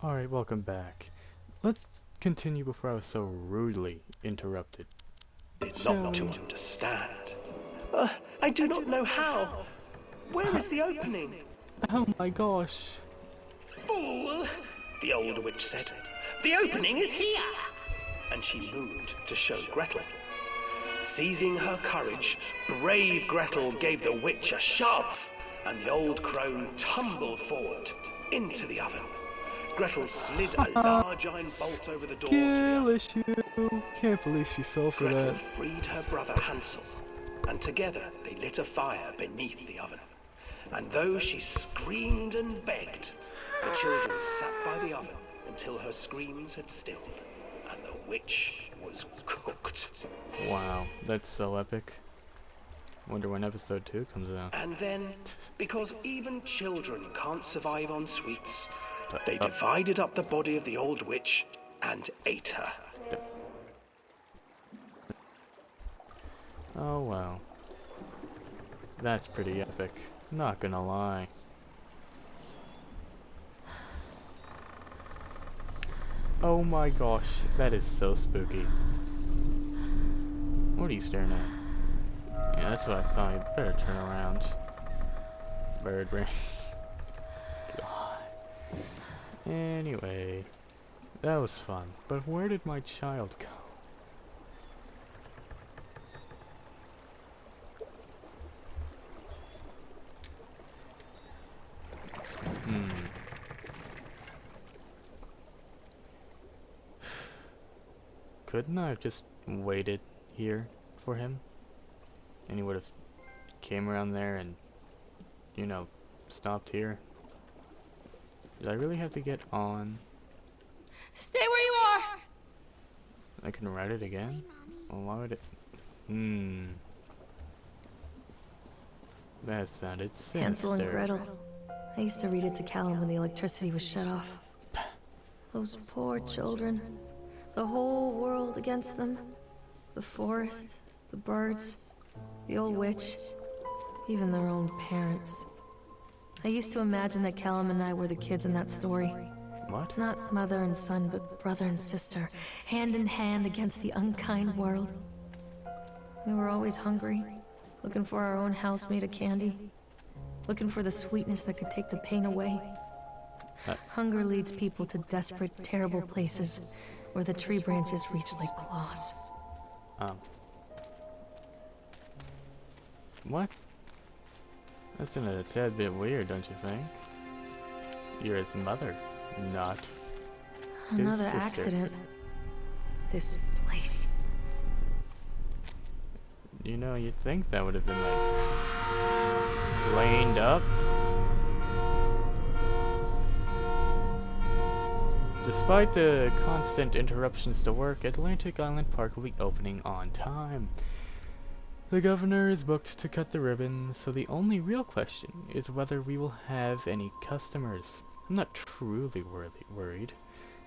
Alright, welcome back. Let's continue before I was so rudely interrupted. Did Shall not to we? understand. I do not know how. Where is the opening? Oh my gosh! Fool! The old witch said. The opening is here! And she moved to show Gretel. Seizing her courage, brave Gretel gave the witch a shove, and the old crone tumbled forward into the oven. Gretel slid a large iron bolt over the door to the Kill oven. issue! Can't believe she fell for Gretel that. freed her brother Hansel, and together they lit a fire beneath the oven. And though she screamed and begged, the children sat by the oven until her screams had stilled, and the witch was cooked. Wow, that's so epic. Wonder when episode 2 comes out. And then, because even children can't survive on sweets, they divided up the body of the old witch and ate her. Oh wow. That's pretty epic. Not gonna lie. Oh my gosh, that is so spooky. What are you staring at? Yeah, that's what I thought. You better turn around. Bird brain. God. Anyway, that was fun. But where did my child go? Couldn't I have just waited here for him? And he would have came around there and, you know, stopped here? Did I really have to get on? Stay where you are! I can write it again? Well, why would it? That sounded sinister. Hansel and Gretel. I used to read it to Callum when the electricity was shut off. Those poor children. The whole world against them. The forest, the birds, the old witch, even their own parents. I used to imagine that Callum and I were the kids in that story. What? Not mother and son, but brother and sister, hand in hand against the unkind world. We were always hungry, looking for our own house made of candy, looking for the sweetness that could take the pain away. Hunger leads people to desperate, terrible places where the tree branches reach like claws. What? That's a tad bit weird, don't you think? You're his mother, not his Another sister. accident. This place. You know, you'd think that would have been like planed up. Despite the constant interruptions to work, Atlantic Island Park will be opening on time. The governor is booked to cut the ribbon, so the only real question is whether we will have any customers. I'm not truly worried.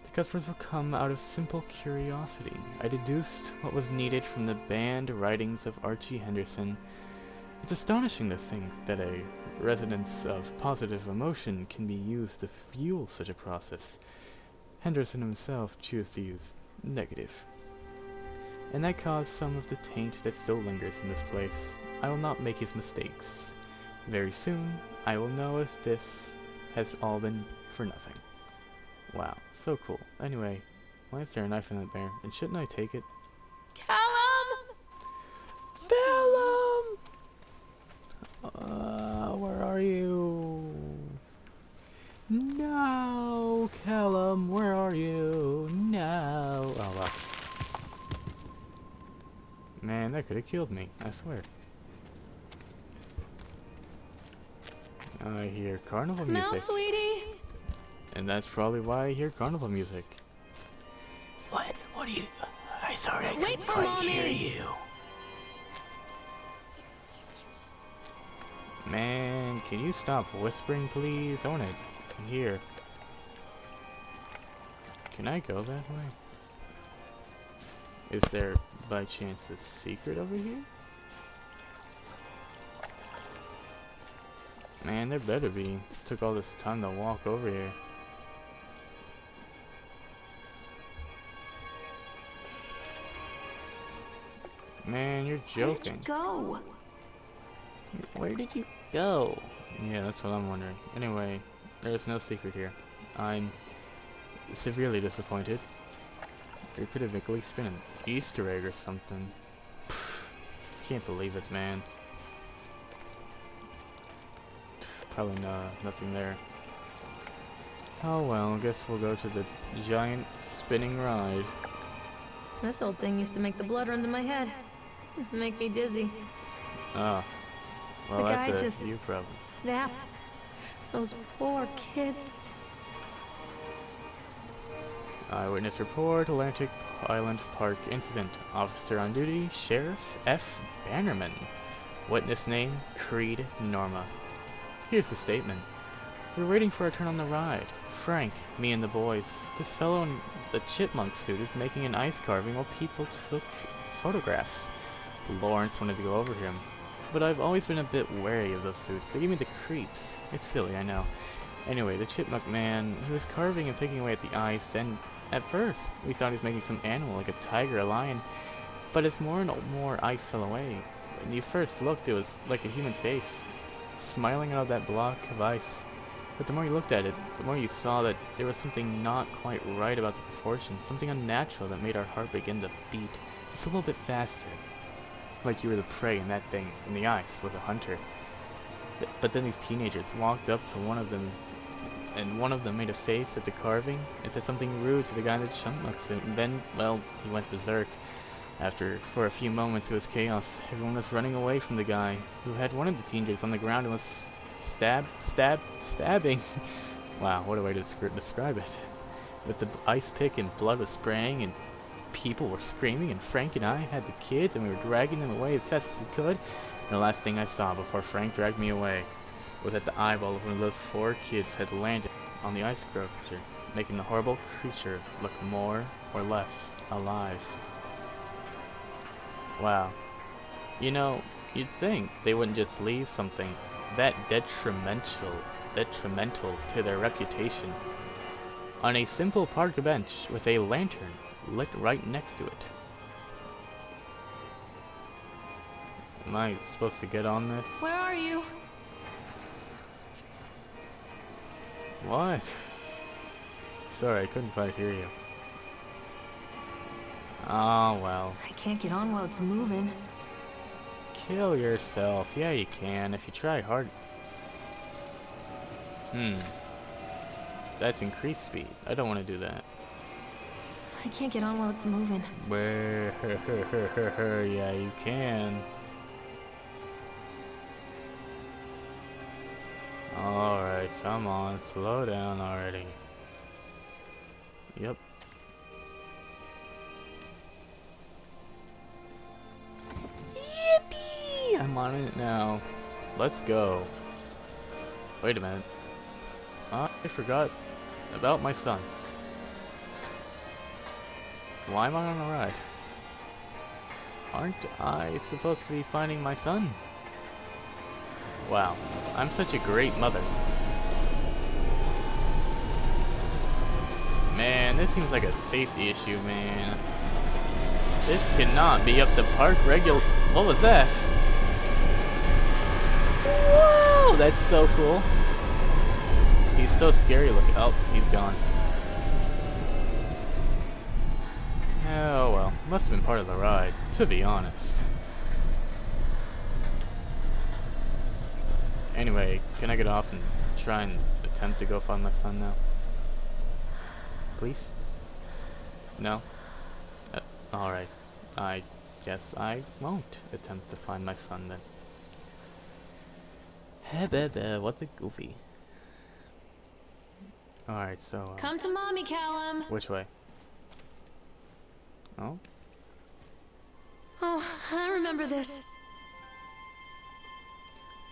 The customers will come out of simple curiosity. I deduced what was needed from the banned writings of Archie Henderson. It's astonishing to think that a resonance of positive emotion can be used to fuel such a process. Henderson himself chose to use negative. And that caused some of the taint that still lingers in this place. I will not make his mistakes. Very soon, I will know if this has all been for nothing. Wow, so cool. Anyway, why is there a knife in that bear? And shouldn't I take it? Callum! Callum! Where are you? No, Callum, where are you? No. Oh, wow. Man, that could have killed me, I swear. I hear carnival Come out, music. sweetie! And that's probably why I hear carnival music. What? What are you... I'm sorry, I Wait couldn't for quite Mommy. hear you. Man, can you stop whispering, please? I want to hear. Can I go that way? Is there, by chance, a secret over here? Man, there better be. Took all this time to walk over here. Man, you're Where did you joking. go? Where did you go? Yeah, that's what I'm wondering. Anyway, there's no secret here. I'm severely disappointed. There could have at least been an Easter egg or something. Can't believe it, man. Probably nothing there. Oh well, guess we'll go to the giant spinning ride. This old thing used to make the blood run to my head. Make me dizzy. Ah, well The guy that's just a you problem. snapped. Those poor kids. Eyewitness report, Atlantic Island Park incident. Officer on duty, Sheriff F. Bannerman. Witness name, Creed Norma. Here's the statement. We were waiting for our turn on the ride. Frank, me and the boys. This fellow in the chipmunk suit is making an ice carving while people took photographs. Lawrence wanted to go over him, but I've always been a bit wary of those suits. They give me the creeps. It's silly, I know. Anyway, the chipmunk man, he was carving and picking away at the ice, and at first, we thought he was making some animal, like a tiger, a lion, but as more and more ice fell away, when you first looked, it was like a human face, smiling out of that block of ice. But the more you looked at it, the more you saw that there was something not quite right about the proportions, something unnatural that made our heart begin to beat just a little bit faster. Like you were the prey and that thing in the ice was a hunter. But then these teenagers walked up to one of them, and one of them made a face at the carving and said something rude to the guy in the chipmunk suit, and then, well, he went berserk. For a few moments it was chaos. Everyone was running away from the guy who had one of the teenagers on the ground and was stabbing. Wow, what a way to describe it. With the ice pick and blood was spraying and people were screaming, and Frank and I had the kids and we were dragging them away as fast as we could. And the last thing I saw before Frank dragged me away was that the eyeball of one of those 4 kids had landed on the ice sculpture, making the horrible creature look more or less alive. Wow. You know, you'd think they wouldn't just leave something that detrimental to their reputation on a simple park bench with a lantern lit right next to it. Am I supposed to get on this? Where are you? What? Sorry, I couldn't quite hear you. Oh, well. I can't get on while it's moving. Kill yourself. Yeah, you can, if you try hard. That's increased speed. I don't want to do that. I can't get on while it's moving. Yeah, you can. Alright, come on, slow down already. Yep. Yippee! I'm on it now. Let's go. Wait a minute. I forgot about my son. Why am I on a ride? Aren't I supposed to be finding my son? Wow, I'm such a great mother. Man, this seems like a safety issue, man. This cannot be up to park regular. What was that? Whoa, that's so cool. He's so scary looking. Oh, he's gone. Oh well, must have been part of the ride, to be honest. Anyway, can I get off and try and attempt to go find my son now? Please? No? Alright. I guess I won't attempt to find my son then. What a goofy. Alright, so Come to mommy, Callum. which way? Oh? Oh, I remember this.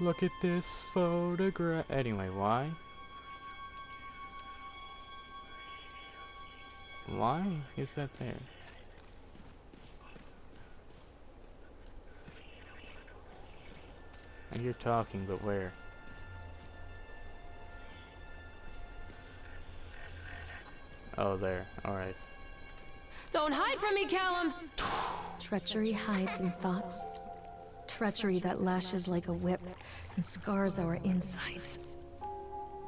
Look at this photograph. Anyway, why? Why is that there? And you're talking, but where? Oh, there. Alright. Don't hide from me, Callum. Treachery hides in thoughts. Treachery that lashes like a whip and scars our insides.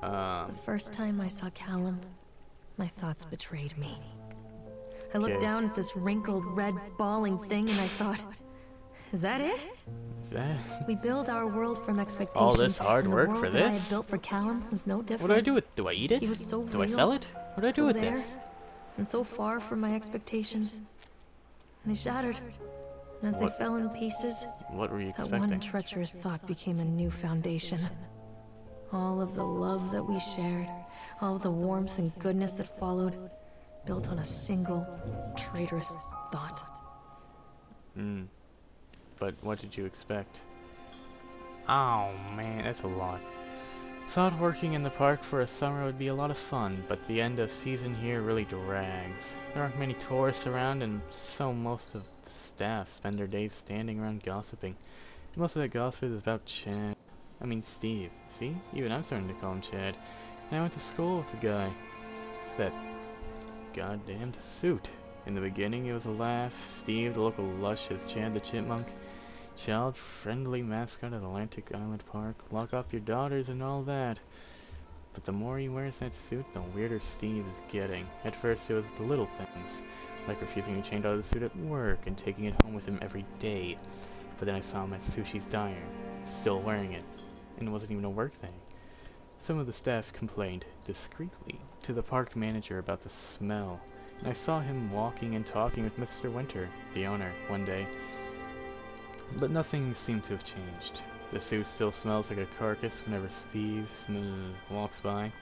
The first time I saw Callum, my thoughts betrayed me. I looked Okay. down at this wrinkled, red, bawling thing and I thought, is that it? Is that We build our world from expectations. all this hard and the work world for that I this? had built for Callum was no different. What do I do with? Do I eat it? He was so Do I real, sell it? What do I do so with there, this? and so far from my expectations. They shattered. And as What- they fell in pieces, What were you that expecting? one treacherous thought became a new foundation. All of the love that we shared, all of the warmth and goodness that followed, built on a single traitorous thought. But what did you expect? Oh man, that's a lot. Thought working in the park for a summer would be a lot of fun, but the end of season here really drags. There aren't many tourists around, and so most of the staff spend their days standing around gossiping. Most of that gossip is about Chad. I mean Steve. See? Even I'm starting to call him Chad. And I went to school with the guy. It's that goddamned suit. In the beginning it was a laugh. Steve, the local lush, as Chad the Chipmunk. Child-friendly mascot at Atlantic Island Park. Lock up your daughters and all that. But the more he wears that suit, the weirder Steve is getting. At first it was the little things, like refusing to change out of the suit at work and taking it home with him every day. But then I saw him at Sushi's Diner, still wearing it, and it wasn't even a work thing. Some of the staff complained, discreetly, to the park manager about the smell, and I saw him walking and talking with Mr. Winter, the owner, one day. But nothing seemed to have changed. The suit still smells like a carcass whenever Steve walks by.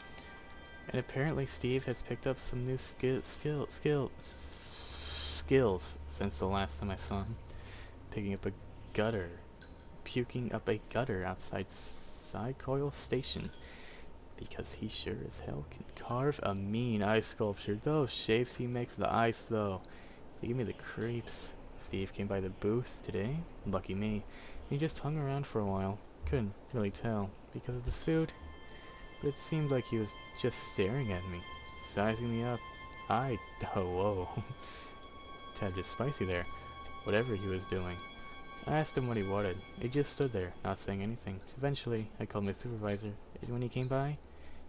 And apparently Steve has picked up some new skills since the last time I saw him. Puking up a gutter outside Coil Station. Because he sure as hell can carve a mean ice sculpture. Those shapes he makes of the ice though, they give me the creeps. Steve came by the booth today, lucky me. He just hung around for a while. Couldn't really tell because of the suit, but it seemed like he was just staring at me, sizing me up. Oh whoa, tad just spicy there. Whatever he was doing. I asked him what he wanted. He just stood there, not saying anything. Eventually, I called my supervisor, and when he came by,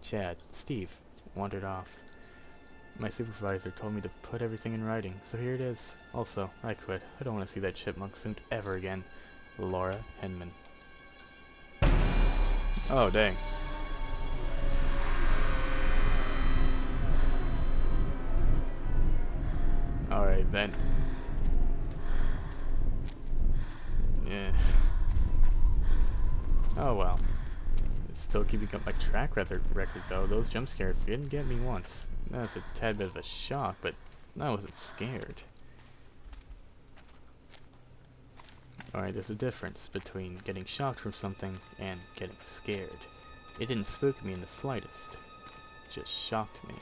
Steve wandered off. My supervisor told me to put everything in writing, so here it is. Also, I quit. I don't want to see that chipmunk suit ever again. Laura Henman. Oh, dang. Alright, then. Yeah. Oh well. Still keeping up my track record though. Those jump scares didn't get me once. That was a tad bit of a shock, but I wasn't scared. Alright, there's a difference between getting shocked from something and getting scared. It didn't spook me in the slightest. It just shocked me.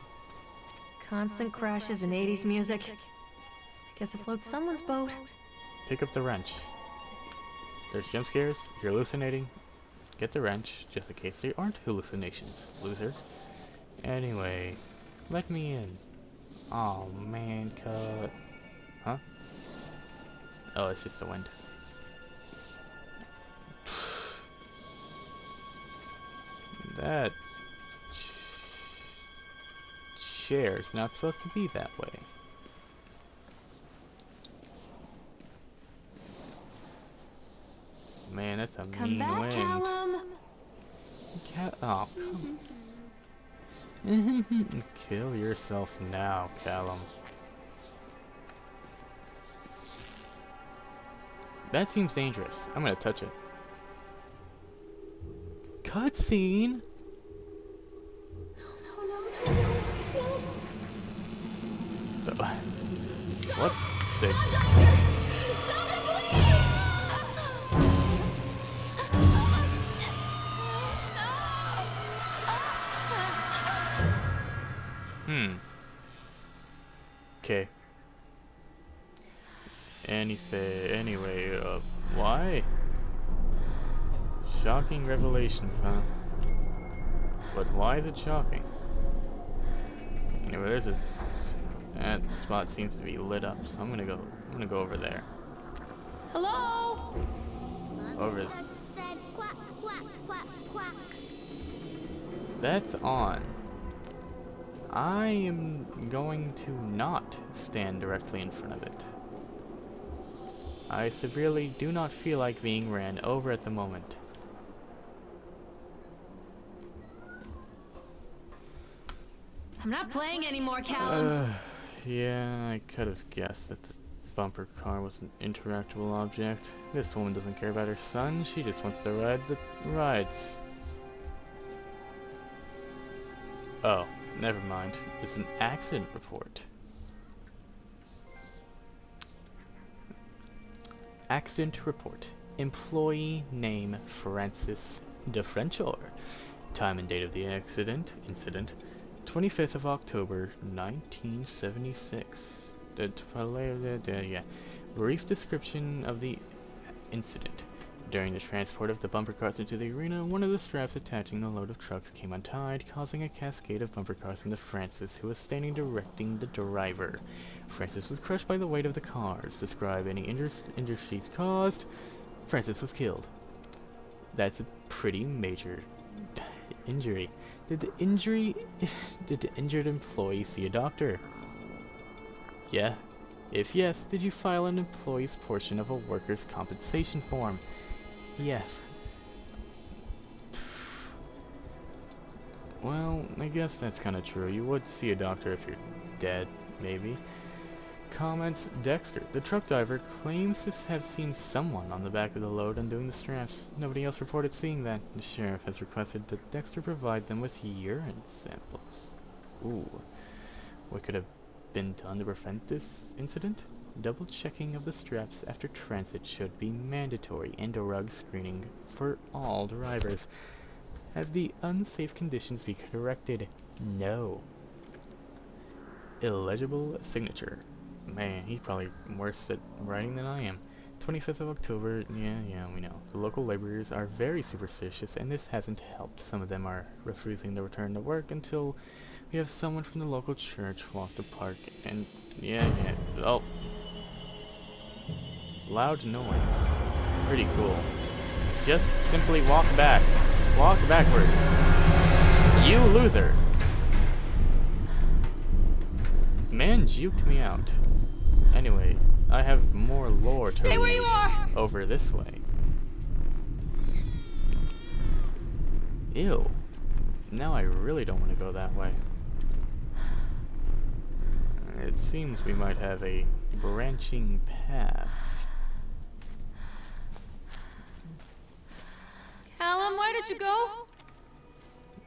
Constant crashes and 80s music. Guess it floats someone's boat. Pick up the wrench. There's jump scares, if you're hallucinating, get the wrench, just in case they aren't hallucinations, loser. Anyway, let me in. Oh man, cut. Huh? Oh, it's just the wind. That chair's not supposed to be that way. Man, that's a Come mean back, wind. Callum. Oh, come. Kill yourself now, Callum. That seems dangerous. I'm gonna touch it. Cutscene. What the? Okay. Anyway, why? Shocking revelations, huh? But why is it shocking? Anyway, that spot seems to be lit up, so I'm gonna go over there. Hello? Over. Duck said quack, quack, quack, quack. That's on. I am going to not stand directly in front of it. I severely do not feel like being ran over at the moment. I'm not playing anymore, Callum. Yeah, I could have guessed that the bumper car was an interactable object. This woman doesn't care about her son, she just wants to ride the rides. Oh, never mind. It's an accident report. Accident report. Employee name Francis DeFrenchor. Time and date of the accident. Incident. 25th of October, 1976. Yeah. Brief description of the incident. During the transport of the bumper cars into the arena, one of the straps attaching the load of trucks came untied, causing a cascade of bumper cars into Francis, who was standing directing the driver. Francis was crushed by the weight of the cars. Describe any injuries caused. Francis was killed. That's a pretty major injury. Did the injured employee see a doctor? Yeah. If yes, did you file an employee's portion of a workers' compensation form? Yes. Well, I guess that's kind of true. You would see a doctor if you're dead, maybe. Comments. Dexter. The truck driver claims to have seen someone on the back of the load undoing the straps. Nobody else reported seeing that. The sheriff has requested that Dexter provide them with urine samples. Ooh. What could have been done to prevent this incident? Double checking of the straps after transit should be mandatory, and a rug screening for all drivers. Have the unsafe conditions be corrected? No. Illegible signature. Man, he's probably worse at writing than I am. 25th of October, yeah, we know. The local laborers are very superstitious, and this hasn't helped. Some of them are refusing to return to work until we have someone from the local church walk the park, and yeah, oh. Loud noise. Pretty cool. Just simply walk back. Walk backwards. You loser! Man juked me out. Anyway, I have more lore to Stay where you read are! over this way. Ew. Now I really don't want to go that way. It seems we might have a branching path. Callum, where did you go?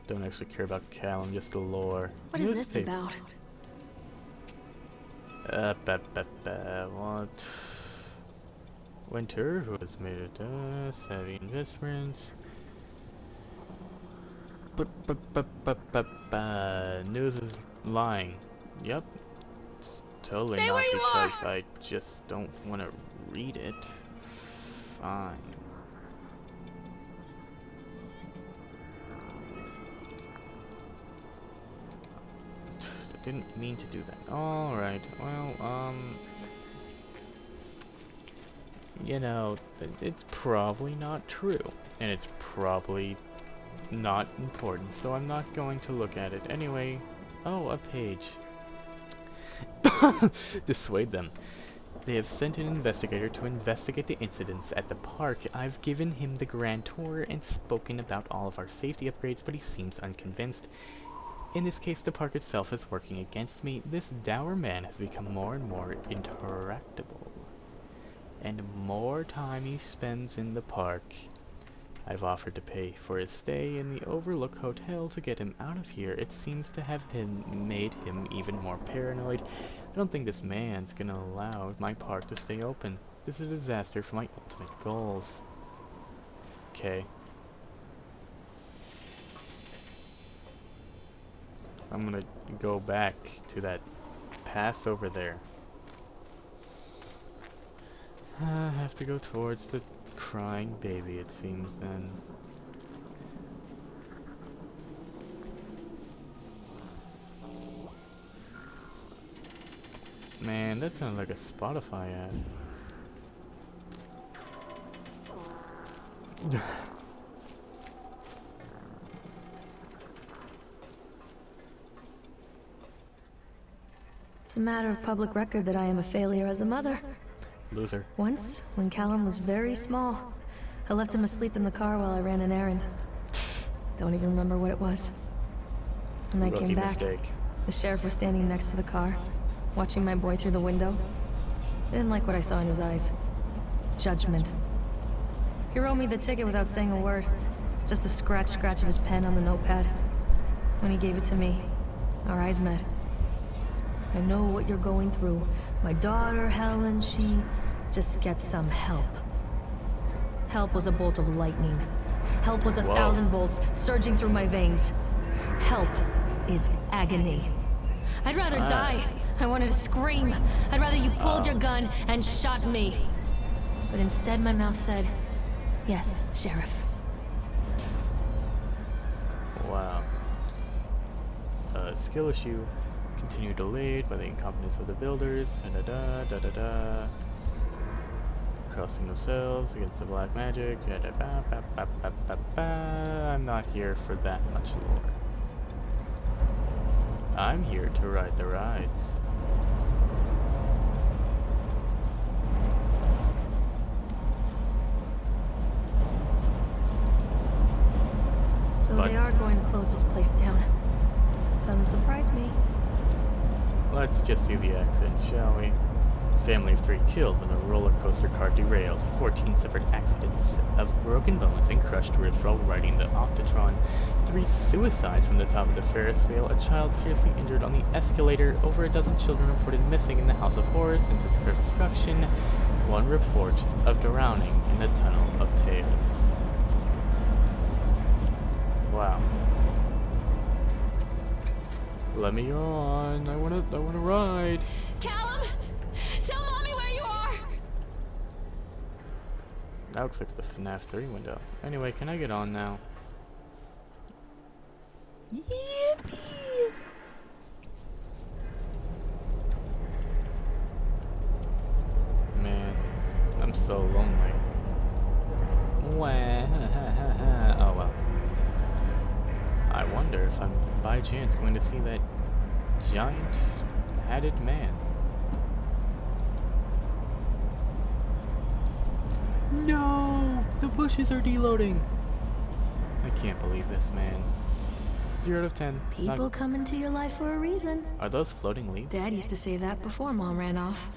Don't actually care about Callum, just the lore. What is this Newspaper. about? What? Winter, who has made it savvy investments. News is lying. Yep. It's totally Stay not where you because are. I just don't want to read it. Fine. Didn't mean to do that. Alright, well, you know, it's probably not true. And it's probably not important, so I'm not going to look at it. Anyway, oh, a page. Dissuade them. They have sent an investigator to investigate the incidents at the park. I've given him the grand tour and spoken about all of our safety upgrades, but he seems unconvinced. In this case, the park itself is working against me. This dour man has become more and more interactable. And more time he spends in the park. I've offered to pay for his stay in the Overlook Hotel to get him out of here. It seems to have made him even more paranoid. I don't think this man's gonna allow my park to stay open. This is a disaster for my ultimate goals. Okay. I'm gonna go back to that path over there. I have to go towards the crying baby, it seems, then. Man, that sounds like a Spotify ad. It's a matter of public record that I am a failure as a mother. Loser. Once, when Callum was very small, I left him asleep in the car while I ran an errand. Don't even remember what it was. When I Rookie came back, mistake. the sheriff was standing next to the car, watching my boy through the window. I didn't like what I saw in his eyes. Judgment. He wrote me the ticket without saying a word. Just the scratch of his pen on the notepad. When he gave it to me, our eyes met. I know what you're going through. My daughter, Helen, she just gets some help. Help was a bolt of lightning. Help was 1,000 volts surging through my veins. Help is agony. I'd rather die. I wanted to scream. I'd rather you pulled your gun and shot me. But instead my mouth said, yes, Sheriff. Wow. Skill issue. Continue delayed by the incompetence of the builders. Da da da. Crossing themselves against the black magic. I'm not here for that much lore. I'm here to ride the rides. So they are going to close this place down. Doesn't surprise me. Let's just see the accident, shall we? Family of 3 killed when the roller coaster car derailed. 14 separate accidents of broken bones and crushed ribs while riding the Octotron. 3 suicides from the top of the Ferris wheel. A child seriously injured on the escalator. Over a dozen children reported missing in the House of Horrors since its construction. 1 report of drowning in the Tunnel of Tales. Wow. Let me on. I wanna ride. Callum! Tell Mommy where you are! That looks like the FNAF 3 window. Anyway, can I get on now? Yippee! Man, I'm so lonely. Oh well. I wonder if I'm by chance going to see that giant hatted man. No! The bushes are deloading! I can't believe this, man. 0 out of 10. People come into your life for a reason. Are those floating leaves? Dad used to say that before Mom ran off.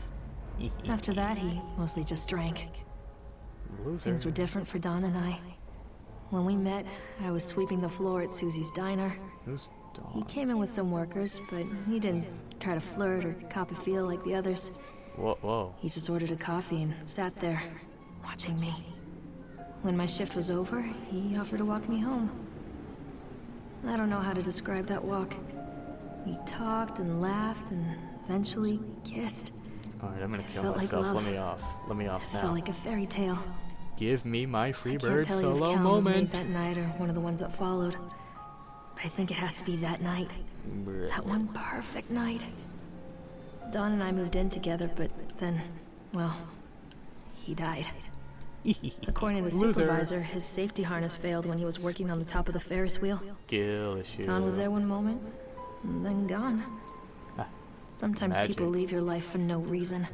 After that, he mostly just drank. Loser. Things were different for Don and I. When we met, I was sweeping the floor at Susie's diner. Who's Dawn? He came in with some workers, but he didn't try to flirt or cop a feel like the others. Whoa. He just ordered a coffee and sat there, watching me. When my shift was over, he offered to walk me home. I don't know how to describe that walk. We talked and laughed and eventually kissed. Alright, I'm gonna kill felt like myself. love. Let me off. Let me off It now. felt like a fairy tale. Give me my free I can't bird tell you if solo Callum was made moment. that night or one of the ones that followed. But I think it has to be that night. That one perfect night. Dawn and I moved in together, but then, well, he died. According to the Loser. supervisor, his safety harness failed when he was working on the top of the Ferris wheel. Skill issue. Dawn was there one moment, and then gone. Ah, Sometimes magic. people leave your life for no reason.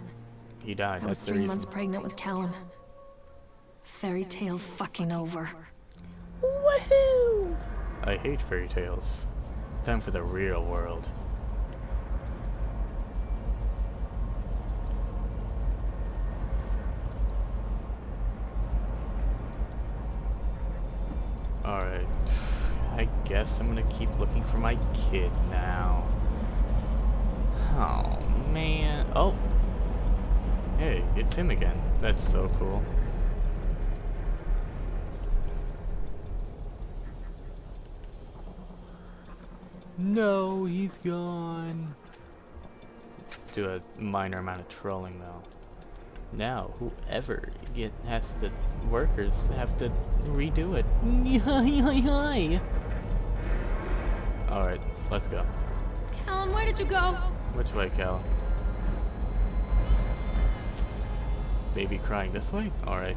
He died. I was That's the 3 reason. months pregnant with Callum. Fairy tale fucking over. Woohoo! I hate fairy tales. Time for the real world. Alright. I guess I'm gonna keep looking for my kid now. Oh, man. Oh! Hey, it's him again. That's so cool. No, he's gone. Let's do a minor amount of trolling though. Now, whoever workers have to redo it. Alright, let's go. Callum, where did you go? Which way, Cal? Baby crying this way? Alright.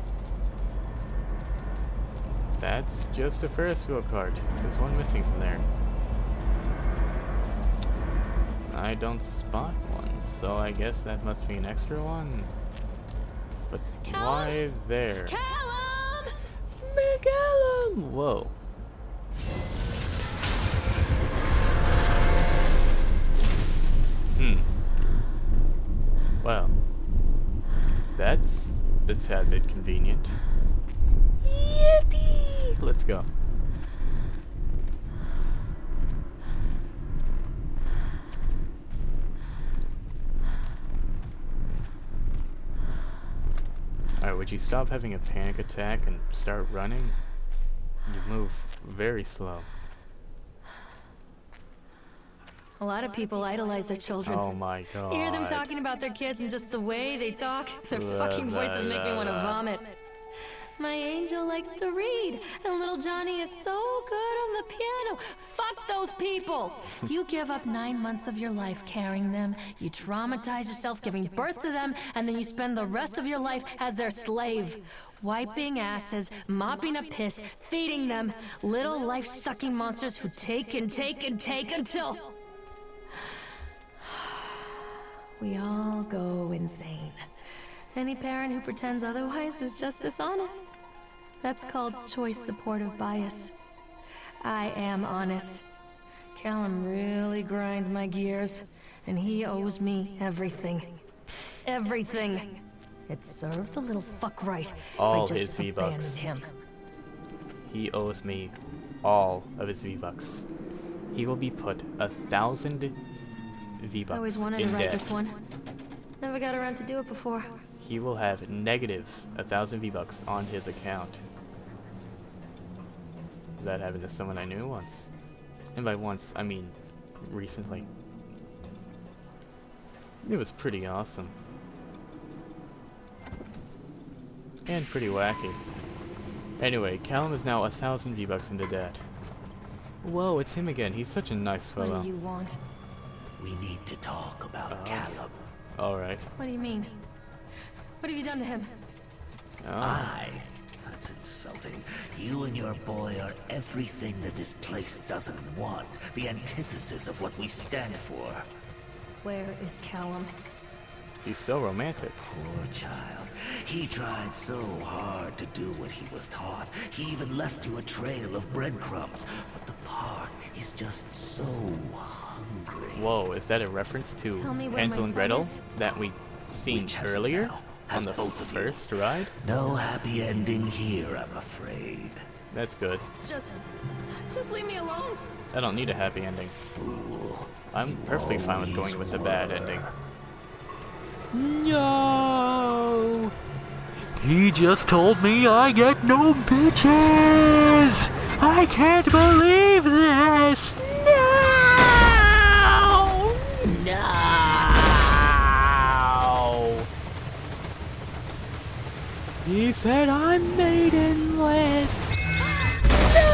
That's just a Ferris wheel cart. There's one missing from there. I don't spot one, so I guess that must be an extra one. But why there? Callum! Callum! Whoa. Well, that's a tad bit convenient. Yippee! Let's go. Alright, would you stop having a panic attack and start running? You move very slow. A lot of people idolize their children. Oh my god. You hear them talking about their kids and just the way they talk, their fucking voices make me want to vomit. My angel likes to read, and little Johnny is so good on the piano. Fuck those people! You give up 9 months of your life carrying them, you traumatize yourself giving birth to them, and then you spend the rest of your life as their slave. Wiping asses, mopping up piss, feeding them. Little life-sucking monsters who take and take and take until... we all go insane. Any parent who pretends otherwise is just dishonest. That's called choice supportive bias. I am honest. Callum really grinds my gears, and he owes me everything. Everything. It served the little fuck right if All I just his V-Bucks. abandoned him. He owes me all of his V-Bucks. He will be put 1,000 V-Bucks I always wanted in to write debt. this one. Never got around to do it before. He will have negative 1,000 V-Bucks on his account. That happened to someone I knew once. And by once, I mean recently. It was pretty awesome. And pretty wacky. Anyway, Callum is now 1,000 V-Bucks into debt. Whoa, it's him again. He's such a nice fellow. What do you want? We need to talk about Callum. Alright. What do you mean? What have you done to him? I? That's insulting. You and your boy are everything that this place doesn't want. The antithesis of what we stand for. Where is Callum? He's so romantic. Poor child. He tried so hard to do what he was taught. He even left you a trail of breadcrumbs. But the park is just so hungry. Whoa, is that a reference to Tell me where Hansel my and son Gretel is. that we seen Which has it earlier now? on Has the both of you? first ride? No happy ending here, I'm afraid. That's good. Just leave me alone. I don't need a happy ending. Fool. I'm You perfectly fine with always going with a bad were. ending. No! He just told me I get no bitches! I can't believe this! No! No! He said I'm maidenless! No!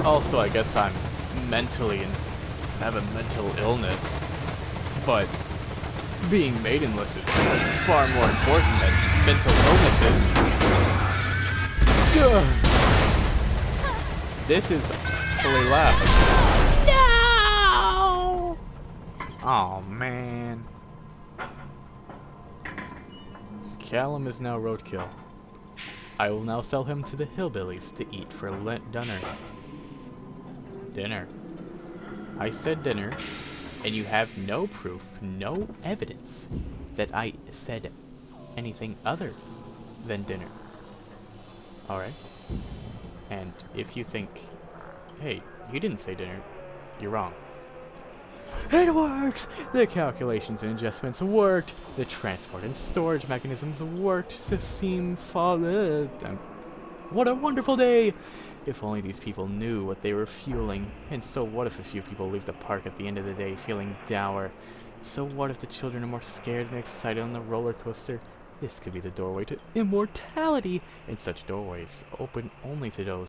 Also, I guess I'm mentally and have a mental illness, but being maidenless is far more important than mental illnesses. Ugh. This is fully laughing. No! Oh man. Callum is now roadkill. I will now sell him to the hillbillies to eat for dinner. Dinner. I said dinner, and you have no proof, no evidence that I said anything other than dinner. Alright? And if you think, hey, you didn't say dinner, you're wrong. It works! The calculations and adjustments worked. The transport and storage mechanisms worked to seem solid. What a wonderful day! If only these people knew what they were fueling. And so what if a few people leave the park at the end of the day feeling dour? So what if the children are more scared than excited on the roller coaster? This could be the doorway to immortality, and such doorways open only to those